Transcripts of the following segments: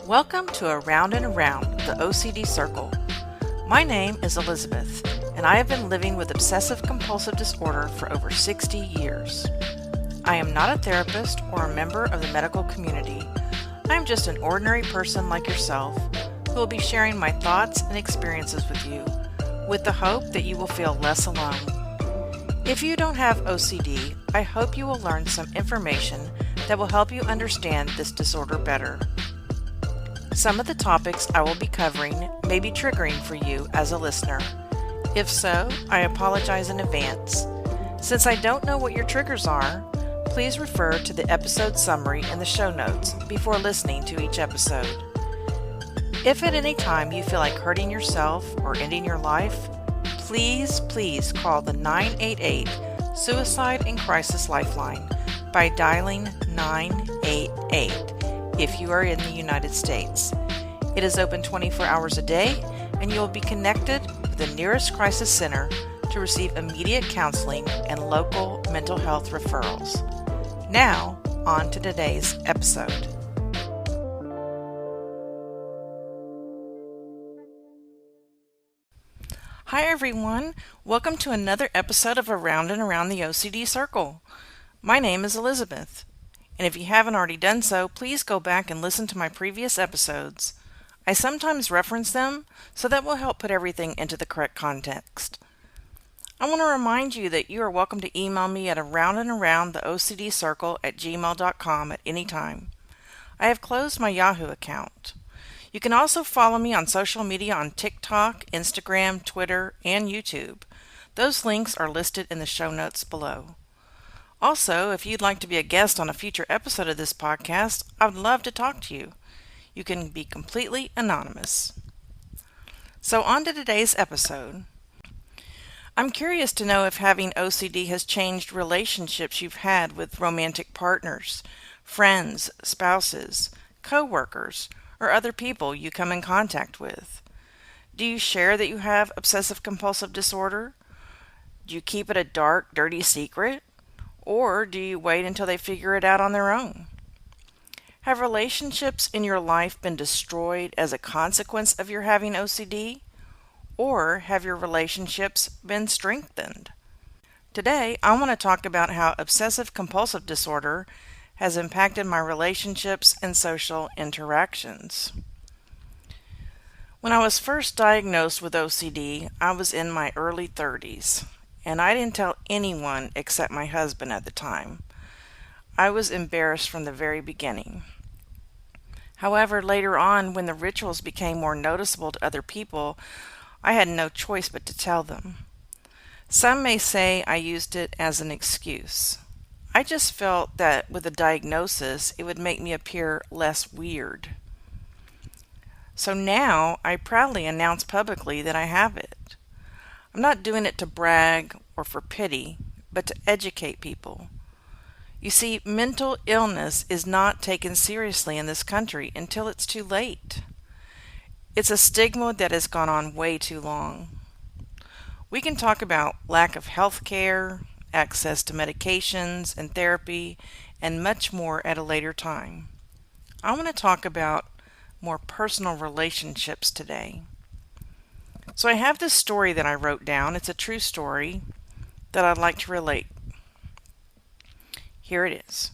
Welcome to Around and Around, the OCD Circle. My name is Elizabeth, and I have been living with obsessive compulsive disorder for over 60 years. I am not a therapist or a member of the medical community. I am just an ordinary person like yourself who will be sharing my thoughts and experiences with you, with the hope that you will feel less alone. If you don't have OCD, I hope you will learn some information that will help you understand this disorder better. Some of the topics I will be covering may be triggering for you as a listener. If so, I apologize in advance. Since I don't know what your triggers are, please refer to the episode summary in the show notes before listening to each episode. If at any time you feel like hurting yourself or ending your life, please call the 988 Suicide and Crisis Lifeline by dialing 988 if you are in the United States. It is open 24 hours a day, and you will be connected with the nearest crisis center to receive immediate counseling and local mental health referrals. Now, on to today's episode. Hi everyone, welcome to another episode of Around and Around the OCD Circle. My name is Elizabeth, and if you haven't already done so, please go back and listen to my previous episodes. I sometimes reference them, so that will help put everything into the correct context. I want to remind you that you are welcome to email me at aroundandaroundtheocdcircle@gmail.com at any time. I have closed my Yahoo account. You can also follow me on social media on Tik Tok, Instagram, Twitter, and YouTube. Those links are listed in the show notes below. Also, if you'd like to be a guest on a future episode of this podcast, I would love to talk to you. You can be completely anonymous. So on to today's episode. I'm curious to know if having OCD has changed relationships you've had with romantic partners, friends, spouses, co-workers, or other people you come in contact with. Do you share that you have obsessive compulsive disorder? Do you keep it a dark, dirty secret? Or do you wait until they figure it out on their own? Have relationships in your life been destroyed as a consequence of your having OCD? Or have your relationships been strengthened? Today, I want to talk about how obsessive compulsive disorder has impacted my relationships and social interactions. When I was first diagnosed with OCD, I was in my early 30s, and I didn't tell anyone except my husband at the time. I was embarrassed from the very beginning. However, later on, when the rituals became more noticeable to other people, I had no choice but to tell them. Some may say I used it as an excuse. I just felt that with a diagnosis, it would make me appear less weird. So now, I proudly announce publicly that I have it. I'm not doing it to brag or for pity, but to educate people. You see, mental illness is not taken seriously in this country until it's too late. It's a stigma that has gone on way too long. We can talk about lack of health care, access to medications and therapy, and much more at a later time. I want to talk about more personal relationships today. So I have this story that I wrote down. It's a true story that I'd like to relate. Here it is.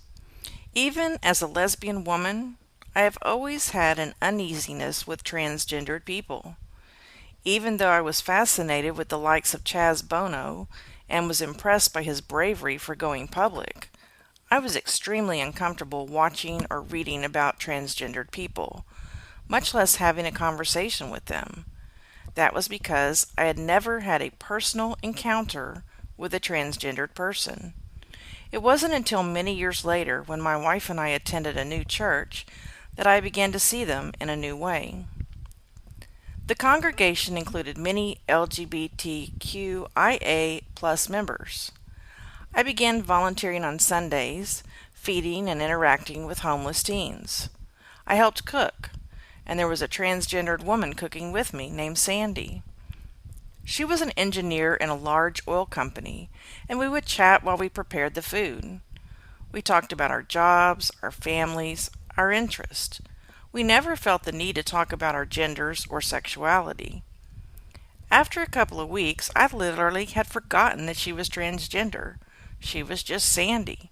Even as a lesbian woman, I have always had an uneasiness with transgendered people. Even though I was fascinated with the likes of Chaz Bono and was impressed by his bravery for going public, I was extremely uncomfortable watching or reading about transgendered people, much less having a conversation with them. That was because I had never had a personal encounter with a transgendered person. It wasn't until many years later, when my wife and I attended a new church, that I began to see them in a new way. The congregation included many LGBTQIA+ members. I began volunteering on Sundays, feeding and interacting with homeless teens. I helped cook, and there was a transgendered woman cooking with me named Sandy. She was an engineer in a large oil company, and we would chat while we prepared the food. We talked about our jobs, our families, our interests. We never felt the need to talk about our genders or sexuality. After a couple of weeks, I literally had forgotten that she was transgender. She was just Sandy.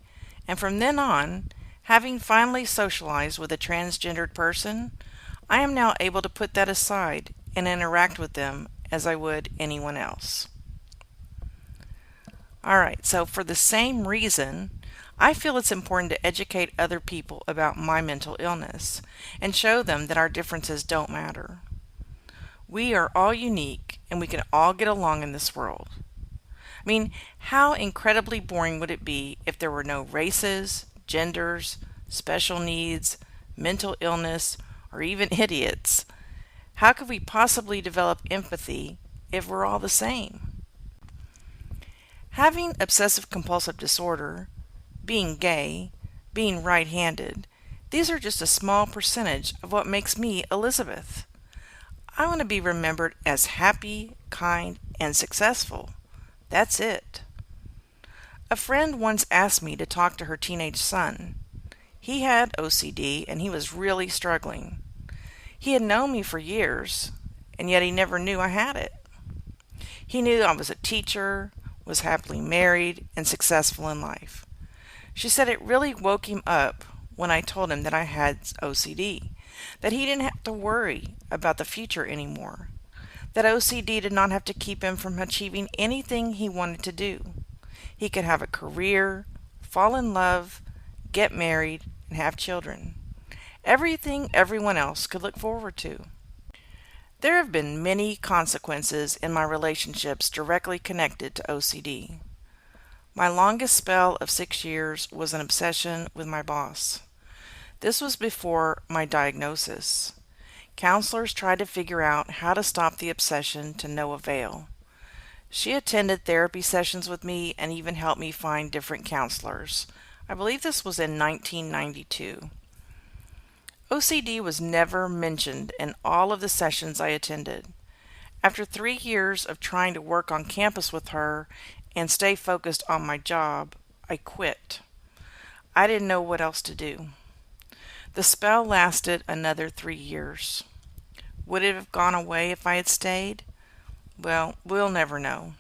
And from then on, having finally socialized with a transgendered person, I am now able to put that aside and interact with them as I would anyone else. Alright, so for the same reason, I feel it's important to educate other people about my mental illness and show them that our differences don't matter. We are all unique and we can all get along in this world. I mean, how incredibly boring would it be if there were no races, genders, special needs, mental illness, or even idiots? How could we possibly develop empathy if we're all the same? Having obsessive compulsive disorder, being gay, being right-handed, these are just a small percentage of what makes me Elizabeth. I want to be remembered as happy, kind, and successful. That's it. A friend once asked me to talk to her teenage son. He had OCD and he was really struggling. He had known me for years, and yet he never knew I had it. He knew I was a teacher, was happily married, and successful in life. She said it really woke him up when I told him that I had OCD, that he didn't have to worry about the future anymore, that OCD did not have to keep him from achieving anything he wanted to do. He could have a career, fall in love, get married, and have children. Everything everyone else could look forward to. There have been many consequences in my relationships directly connected to OCD. My longest spell of 6 years was an obsession with my boss. This was before my diagnosis. Counselors tried to figure out how to stop the obsession to no avail. She attended therapy sessions with me and even helped me find different counselors. I believe this was in 1992. OCD was never mentioned in all of the sessions I attended. After 3 years of trying to work on campus with her and stay focused on my job, I quit. I didn't know what else to do. The spell lasted another 3 years. Would it have gone away if I had stayed? Well, we'll never know.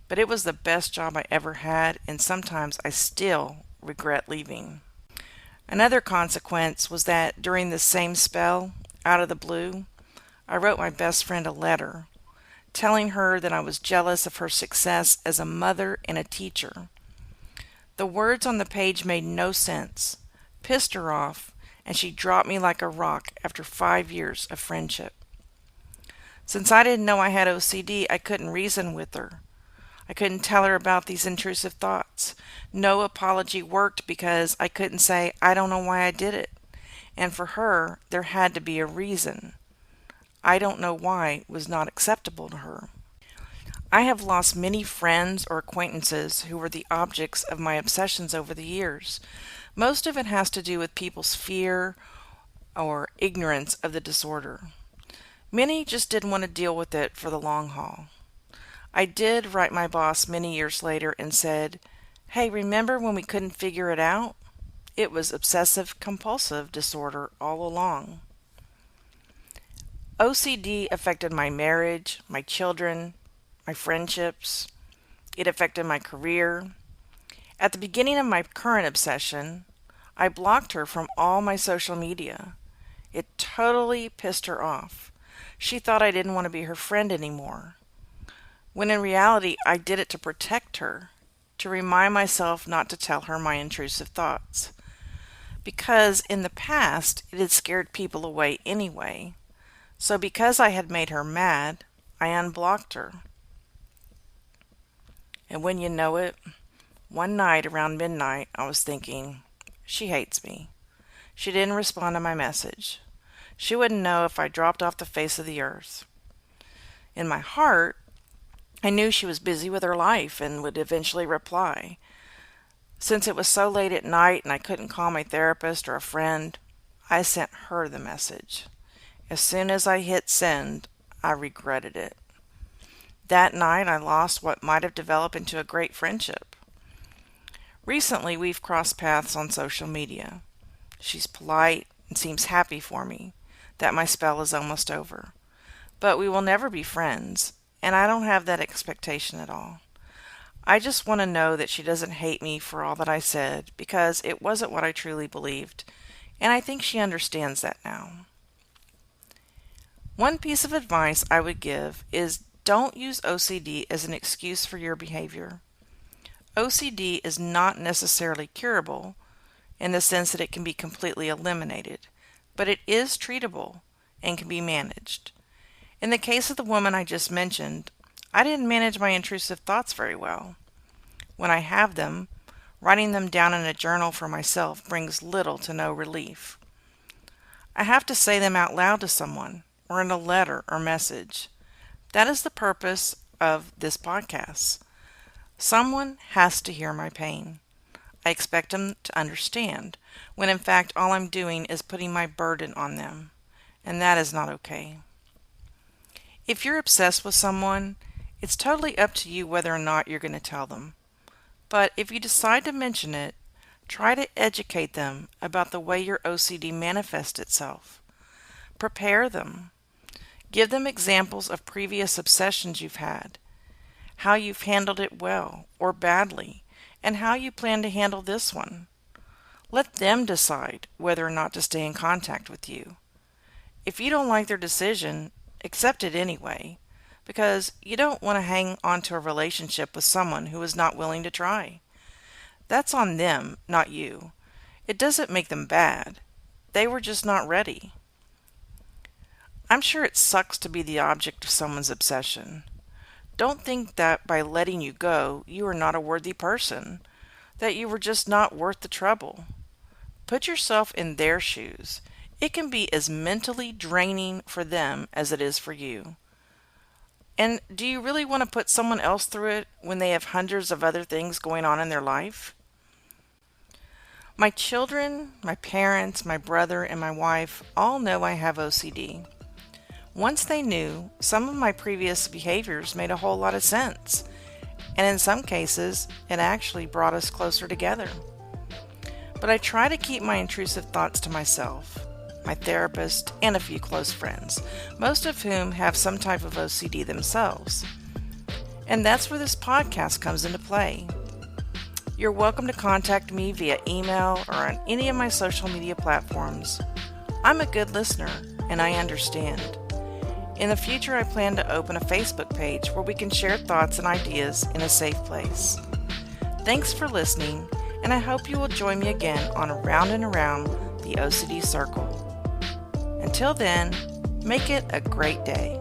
But it was the best job I ever had, and sometimes I still regret leaving. Another consequence was that during the same spell, out of the blue, I wrote my best friend a letter, telling her that I was jealous of her success as a mother and a teacher. The words on the page made no sense, pissed her off, and she dropped me like a rock after 5 years of friendship. Since I didn't know I had OCD, I couldn't reason with her. I couldn't tell her about these intrusive thoughts. No apology worked because I couldn't say, I don't know why I did it. And for her, there had to be a reason. I don't know why was not acceptable to her. I have lost many friends or acquaintances who were the objects of my obsessions over the years. Most of it has to do with people's fear or ignorance of the disorder. Many just didn't want to deal with it for the long haul. I did write my boss many years later and said, "Hey, remember when we couldn't figure it out? It was obsessive compulsive disorder all along." OCD affected my marriage, my children, my friendships. It affected my career. At the beginning of my current obsession, I blocked her from all my social media. It totally pissed her off. She thought I didn't want to be her friend anymore, when in reality I did it to protect her, to remind myself not to tell her my intrusive thoughts. Because in the past it had scared people away anyway. So because I had made her mad, I unblocked her. And when you know it, one night around midnight, I was thinking, she hates me. She didn't respond to my message. She wouldn't know if I dropped off the face of the earth. In my heart, I knew she was busy with her life and would eventually reply. Since it was so late at night and I couldn't call my therapist or a friend, I sent her the message. As soon as I hit send, I regretted it. That night I lost what might have developed into a great friendship. Recently we've crossed paths on social media. She's polite, and seems happy for me, that my spell is almost over. But we will never be friends, and I don't have that expectation at all. I just want to know that she doesn't hate me for all that I said, because it wasn't what I truly believed, and I think she understands that now. One piece of advice I would give is don't use OCD as an excuse for your behavior. OCD is not necessarily curable in the sense that it can be completely eliminated, but it is treatable and can be managed. In the case of the woman I just mentioned, I didn't manage my intrusive thoughts very well. When I have them, writing them down in a journal for myself brings little to no relief. I have to say them out loud to someone, or in a letter or message. That is the purpose of this podcast. Someone has to hear my pain. I expect them to understand, when in fact all I'm doing is putting my burden on them, and that is not okay. If you're obsessed with someone, it's totally up to you whether or not you're going to tell them. But if you decide to mention it, try to educate them about the way your OCD manifests itself. Prepare them. Give them examples of previous obsessions you've had, how you've handled it well or badly, and how you plan to handle this one. Let them decide whether or not to stay in contact with you. If you don't like their decision, accept it anyway, because you don't want to hang on to a relationship with someone who is not willing to try. That's on them, not you. It doesn't make them bad. They were just not ready. I'm sure it sucks to be the object of someone's obsession. Don't think that by letting you go, you are not a worthy person, that you were just not worth the trouble. Put yourself in their shoes. It can be as mentally draining for them as it is for you. And do you really want to put someone else through it when they have hundreds of other things going on in their life? My children, my parents, my brother, and my wife all know I have OCD. Once they knew, some of my previous behaviors made a whole lot of sense, and in some cases, it actually brought us closer together. But I try to keep my intrusive thoughts to myself, my therapist, and a few close friends, most of whom have some type of OCD themselves. And that's where this podcast comes into play. You're welcome to contact me via email or on any of my social media platforms. I'm a good listener, and I understand. In the future, I plan to open a Facebook page where we can share thoughts and ideas in a safe place. Thanks for listening, and I hope you will join me again on Around and Around the OCD Circle. Until then, make it a great day.